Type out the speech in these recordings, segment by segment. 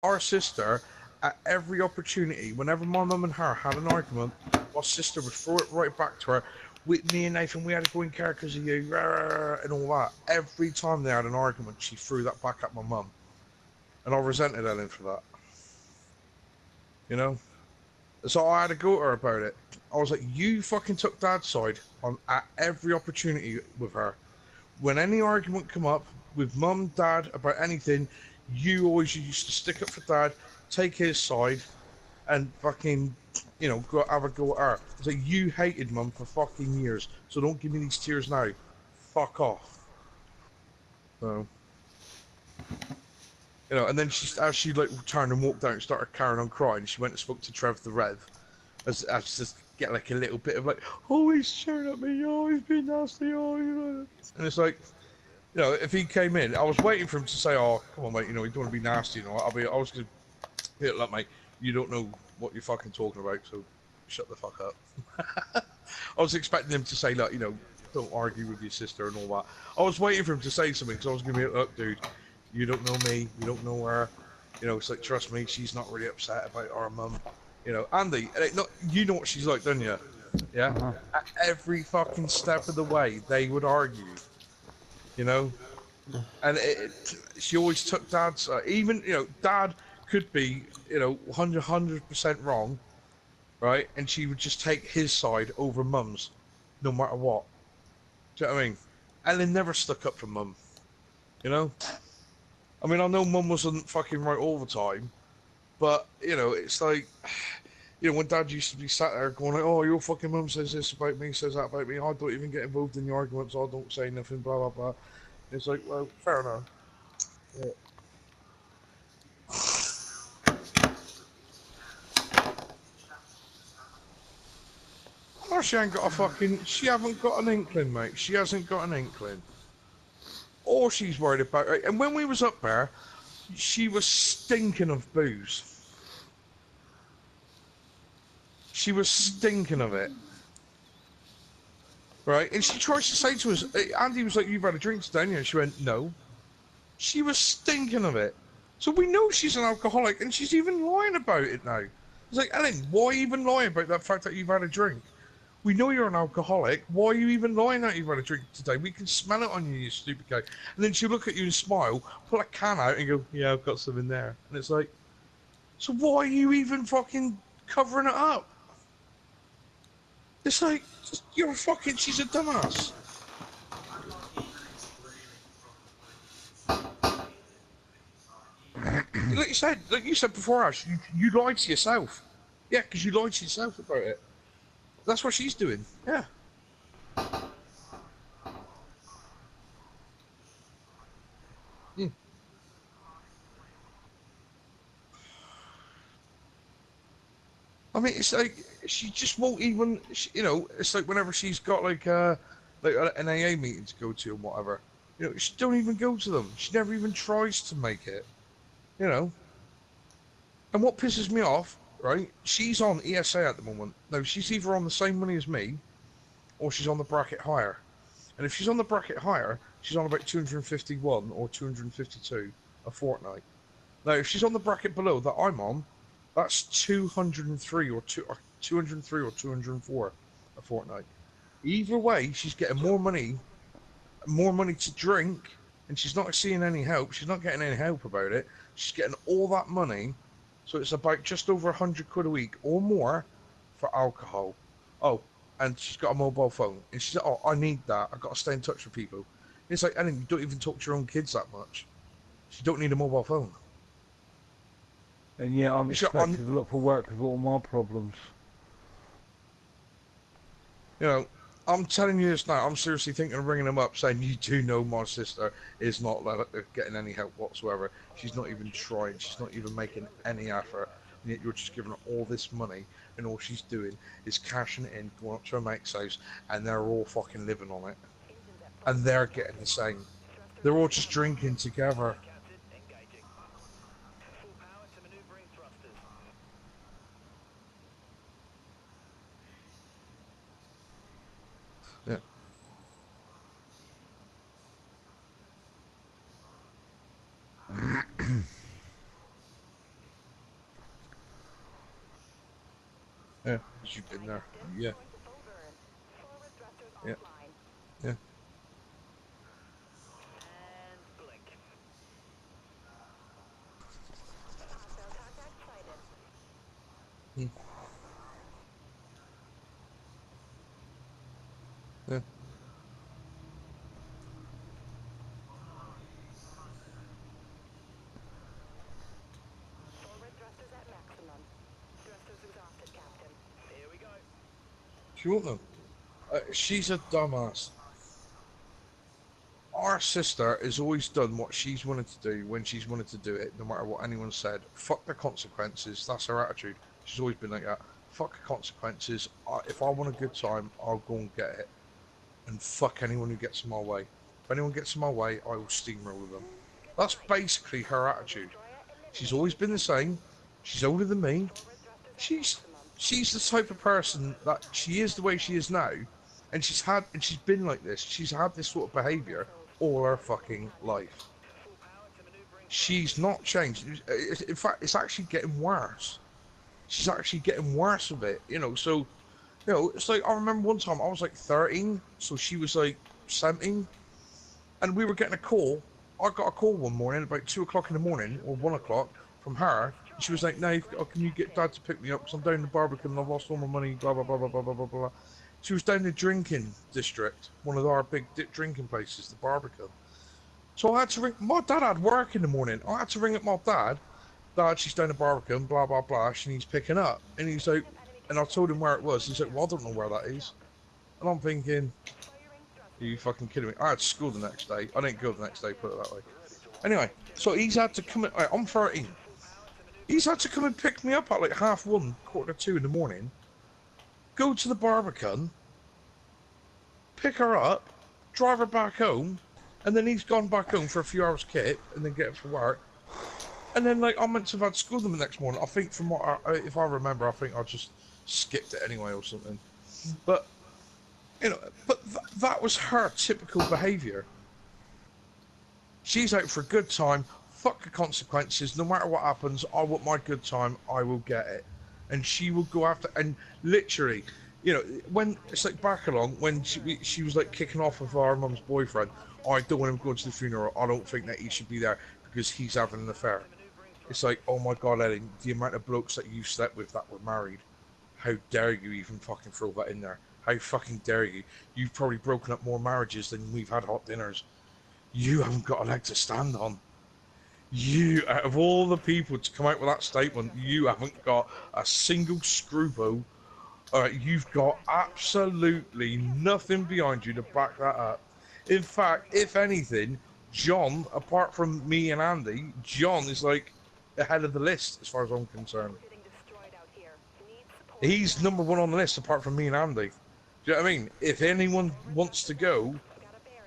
Our sister, at every opportunity, whenever my mum and her had an argument, my sister would throw it right back to her. With me and Nathan, we had to go in care because of you, and all that. Every time they had an argument, she threw that back at my mum, and I resented Ellen for that. You know. So I had to go to her about it. I was like, "You fucking took Dad's side on at every opportunity with her. When any argument come up with Mum, Dad about anything, you always used to stick up for Dad, take his side, and fucking, go have a go at her. It's like you hated Mum for fucking years, so don't give me these tears now. Fuck off." So, and then as she like turned and walked out and started carrying on crying, she went and spoke to Trev the Rev, as just get like a little bit of like, "Oh, he's staring at me, oh, he's been nasty, oh, and it's like, if he came in, I was waiting for him to say, "Oh, come on, mate, you don't want to be nasty," I was gonna hit it like, "Mate, you don't know what you're fucking talking about, so shut the fuck up." I was expecting him to say, like, don't argue with your sister and all that. I was waiting for him to say something because I was gonna be like, "Look, dude, you don't know me, you don't know her. It's like, trust me, she's not really upset about our mum. Andy, you know what she's like, don't you? Yeah. Uh-huh. At every fucking step of the way, they would argue. You know, and she always took Dad's. Even Dad could be 100% wrong, right? And she would just take his side over Mum's, no matter what. Do you know what I mean? Ellen never stuck up for Mum. You know. I mean, I know Mum wasn't fucking right all the time, but it's like, when Dad used to be sat there going like, "Oh, your fucking mum says this about me, says that about me. I don't even get involved in the arguments. I don't say nothing. Blah blah blah." It's like, well, fair enough. Yeah. Oh, she ain't got a fucking. She haven't got an inkling, mate. She hasn't got an inkling. All she's worried about. Right? And when we was up there, she was stinking of booze. She was stinking of it, right? And she tries to say to us, Andy was like, "You've had a drink today," and she went, "No." She was stinking of it. So we know she's an alcoholic, and she's even lying about it now. It's like, Ellen, why even lie about that fact that you've had a drink? We know you're an alcoholic. Why are you even lying that you've had a drink today? We can smell it on you, you stupid guy. And then she'll look at you and smile, pull a can out, and go, "Yeah, I've got some in there." And it's like, so why are you even fucking covering it up? It's like, you're fucking, she's a dumbass. Like you said before, Ash, you lied to yourself. Yeah, because you lied to yourself about it. That's what she's doing. Yeah. Mm. I mean, it's like she just won't even. It's like whenever she's got like an AA meeting to go to and whatever. She don't even go to them. She never even tries to make it. You know. And what pisses me off, right? She's on ESA at the moment. No, she's either on the same money as me, or she's on the bracket higher. And if she's on the bracket higher, she's on about 251 or 252 a fortnight. Now, if she's on the bracket below that I'm on, that's 203 or 203 or 204 a fortnight. Either way, she's getting more money to drink, and she's not seeing any help. She's not getting any help about it. She's getting all that money, so it's about just over 100 quid a week or more for alcohol. Oh, and she's got a mobile phone, and she's like, "Oh, I need that. I got to stay in touch with people." And it's like, Ellen, you don't even talk to your own kids that much. She don't need a mobile phone. And yet I'm It's like, I'm, expected to look for work with all my problems. you know, I'm telling you this now. I'm seriously thinking of ringing him up, saying, "You do know my sister is not getting any help whatsoever. She's not even trying. She's not even making any effort. And yet you're just giving her all this money, and all she's doing is cashing it in, going up to her mate's house, and they're all fucking living on it, and they're getting the same. They're all just drinking together." Yeah. Yeah, 'cause you've been there. Yeah, yeah, yeah. Mm, yeah. She won't know. She's a dumbass. Our sister has always done what she's wanted to do when she's wanted to do it, no matter what anyone said. Fuck the consequences. That's her attitude. She's always been like that. Fuck the consequences. If I want a good time, I'll go and get it. And fuck anyone who gets in my way. If anyone gets in my way, I will steamroll them. That's basically her attitude. She's always been the same. She's older than me. She's she's the type of person that she is the way she is now, and she's been like this. She's had this sort of behaviour all her fucking life. She's not changed. In fact, it's actually getting worse. She's actually getting worse with it. So it's like I remember one time I was like 13, so she was like 17, and we were getting a call. I got a call one morning about 2 o'clock in the morning or 1 o'clock from her. And she was like, "No, can you get Dad to pick me up? Because I'm down in the Barbican and I've lost all my money." Blah blah blah blah blah blah blah blah. She was down in the drinking district, one of our big drinking places, the Barbican. So I had to ring. My dad had work in the morning. I had to ring up my dad. Dad, she's down the Barbican. Blah blah blah. She needs picking up, and he's like, and I told him where it was. He's like, "Well, I don't know where that is." And I'm thinking, are you fucking kidding me? I had school the next day. I didn't go the next day, put it that way. Anyway, so he's had to come in. I'm 13. He's had to come and pick me up at like 1:30, 1:45 in the morning, go to the Barbican, pick her up, drive her back home, and then he's gone back home for a few hours kip, and then get up for work. And then, like, I'm meant to have had school the next morning. I think from what if I remember, I think I just skipped it anyway or something. But, that was her typical behaviour. She's out for a good time. Fuck the consequences. No matter what happens, I want my good time. I will get it. And she will go after. And literally, when it's like back along when she was like kicking off with our mum's boyfriend. I don't want him going to the funeral. I don't think that he should be there because he's having an affair. It's like, oh my god, Ellen, the amount of blokes that you slept with that were married. How dare you even fucking throw that in there? How fucking dare you? You've probably broken up more marriages than we've had hot dinners. You haven't got a leg to stand on. You, out of all the people to come out with that statement, you haven't got a single scruple. You've got absolutely nothing behind you to back that up. In fact, if anything, John, apart from me and Andy, John is like ahead of the list as far as I'm concerned. He's number one on the list apart from me and Andy. Do you know what I mean? If anyone wants to go,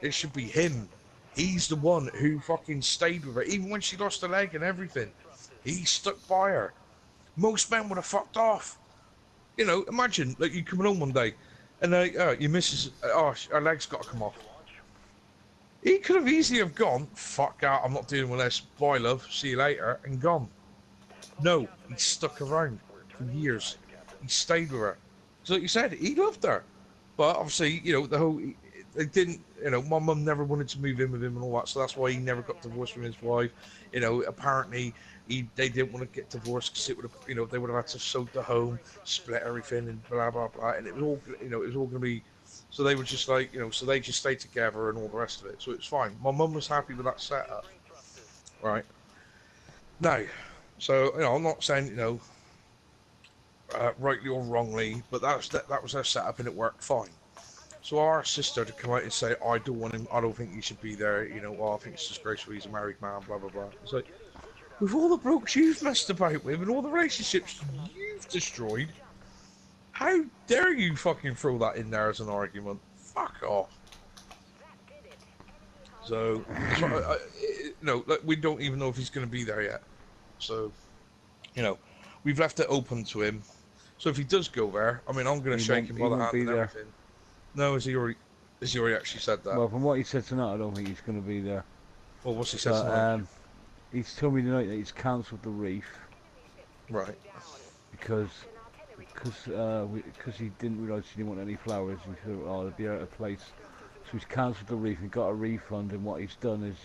it should be him. He's the one who fucking stayed with her, even when she lost her leg and everything. He stuck by her. Most men would have fucked off. Imagine, like, you coming home one day, and your missus, her leg's got to come off. He could have easily have gone, fuck out, I'm not dealing with this, bye love, see you later, and gone. No, he stuck around for years. He stayed with her. So like you said, he loved her. But obviously, the whole, they didn't, my mum never wanted to move in with him and all that, so that's why he never got divorced from his wife. Apparently, they didn't want to get divorced because it would have, they would have had to sold the home, split everything, and blah, blah, blah. And it was all, it was all going to be, so they were just like, so they just stayed together and all the rest of it. So it was fine. My mum was happy with that setup. Right. Now, so, I'm not saying, rightly or wrongly, but that was her setup and it worked fine. So our sister to come out and say, I don't want him, I don't think he should be there, I think it's disgraceful, he's a married man, blah, blah, blah. It's like, with all the blokes you've messed about with and all the relationships you've destroyed, how dare you fucking throw that in there as an argument? Fuck off. So, like, we don't even know if he's going to be there yet. So, we've left it open to him. So if he does go there, I mean, I'm going to shake him by the hand and everything. No, has he already actually said that? Well, from what he said tonight, I don't think he's going to be there. Well, what's he said tonight? He's told me tonight that he's cancelled the reef. Right. Because because he didn't realise he didn't want any flowers. He thought, oh, they'd be out of place. So he's cancelled the wreath and got a refund. And what he's done is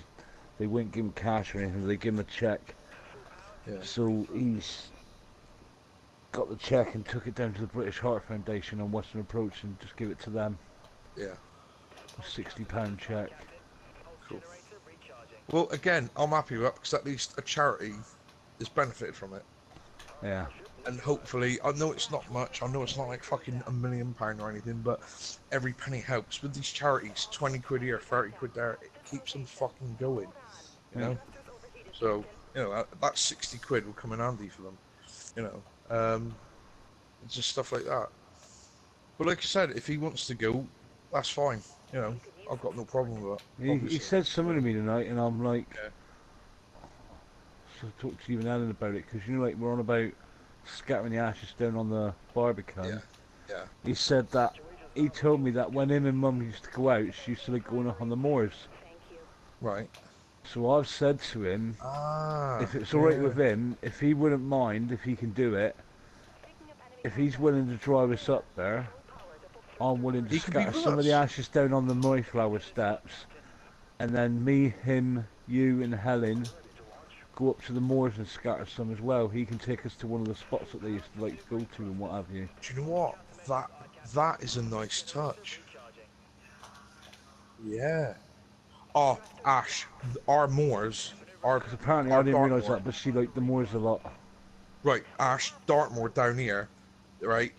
they wouldn't give him cash or anything. They give him a cheque. Yeah. So he's got the cheque and took it down to the British Heart Foundation on Western Approach and just give it to them. Yeah. A £60 cheque. Cool. Well, again, I'm happy with that because at least a charity is benefited from it. Yeah. And hopefully, I know it's not much, I know it's not like fucking £1 million or anything, but every penny helps. With these charities, 20 quid here, 30 quid there, it keeps them fucking going, you know? So, you know, that 60 quid will come in handy for them, you know? It's just stuff like that. But like I said, if he wants to go, that's fine, you know? I've got no problem with that. He said something to me tonight, and I'm like, Yeah. so I talked to you and Alan about it, because you know, like, we're on about scattering the ashes down on the Barbican. Yeah. Yeah. He said that, he told me that when him and Mum used to go out, she used to like going up on the moors. Right. So I've said to him, if it's alright with him, if he wouldn't mind, if he can do it, if he's willing to drive us up there, I'm willing to scatter some of the ashes down on the Mayflower steps, and then me, him, you and Helen go up to the moors and scatter some as well. He can take us to one of the spots that they used to like go to and what have you. Do you know what? That is a nice touch. Yeah. Oh, Ash, our moors are Because apparently I our didn't realise Dartmoor. that, but she liked the moors a lot. Right, Ash, Dartmoor down here, right?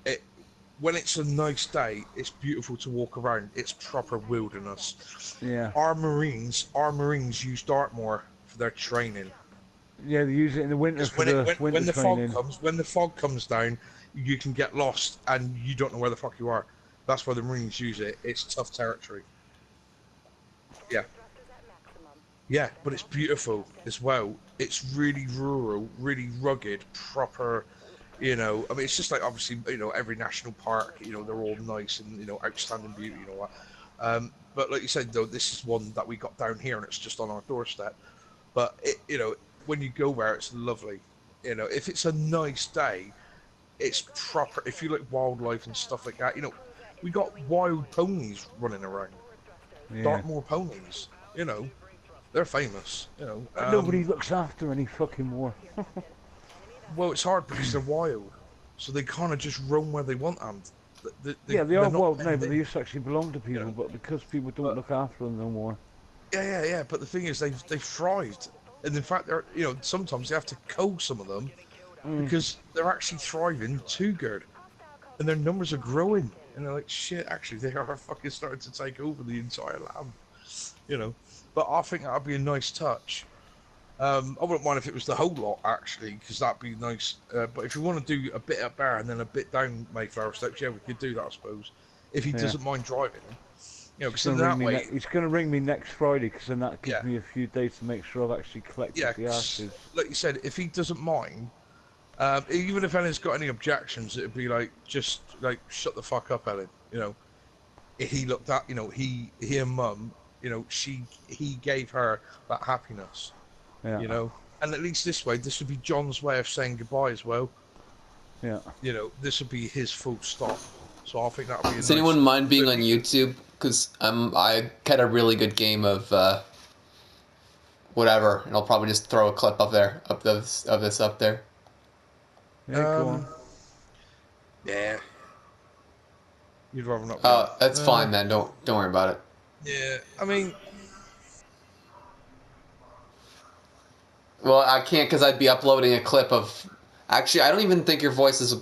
When it's a nice day, it's beautiful to walk around. It's proper wilderness. Yeah. Our Marines use Dartmoor for their training. Yeah, they use it in the winter for the winter when the training. when the fog comes down, you can get lost and you don't know where the fuck you are. That's why the Marines use it. It's tough territory. Yeah. Yeah, but it's beautiful as well. It's really rural, really rugged, proper, you know. I mean, it's just like obviously, you know, every national park, you know, they're all nice and, you know, outstanding beauty and all that. But like you said, though, this is one that we got down here and it's just on our doorstep. But, you know, when you go there, it's lovely. You know, if it's a nice day, it's proper. If you like wildlife and stuff like that, you know, we got wild ponies running around. Yeah. Dartmoor ponies, you know. They're famous, you know. But nobody looks after any fucking more. Well, it's hard because they're wild, so they kind of just roam where they want, and yeah, they are not wild now, penned but in, they used to actually belong to people, you know. but because people don't But look after them no more. yeah. But the thing is, they've thrived, and in fact, they're, you know, sometimes they have to cull some of them because they're actually thriving too good, and their numbers are growing, and they're like, shit, actually, they are fucking starting to take over the entire land, you know. But I think that'd be a nice touch. I wouldn't mind if it was the whole lot, actually, because that'd be nice. But if you want to do a bit up there and then a bit down Mayflower Steps, yeah, we could do that, I suppose. If he doesn't mind driving, you know, because in that way... He's going to ring me next Friday, because then that gives Yeah. me a few days to make sure I've actually collected Yeah, the ashes. like you said, if he doesn't mind, even if Ellen's got any objections, it'd be like, just, like, shut the fuck up, Ellen, you know. If he looked at, you know, he and Mum, you know, he gave her that happiness. Yeah. You know, and at least this way, this would be John's way of saying goodbye as well. Yeah. You know, this would be his full stop. So I think that would be. Does anyone mind being on YouTube? Because I had a really good game of whatever, and I'll probably just throw a clip up there, of this up there. Yeah, go on. Yeah. You'd rather not. Oh, that's fine then. Don't worry about it. Yeah, I mean. Well, I can't because I'd be uploading a clip of. Actually, I don't even think your voice is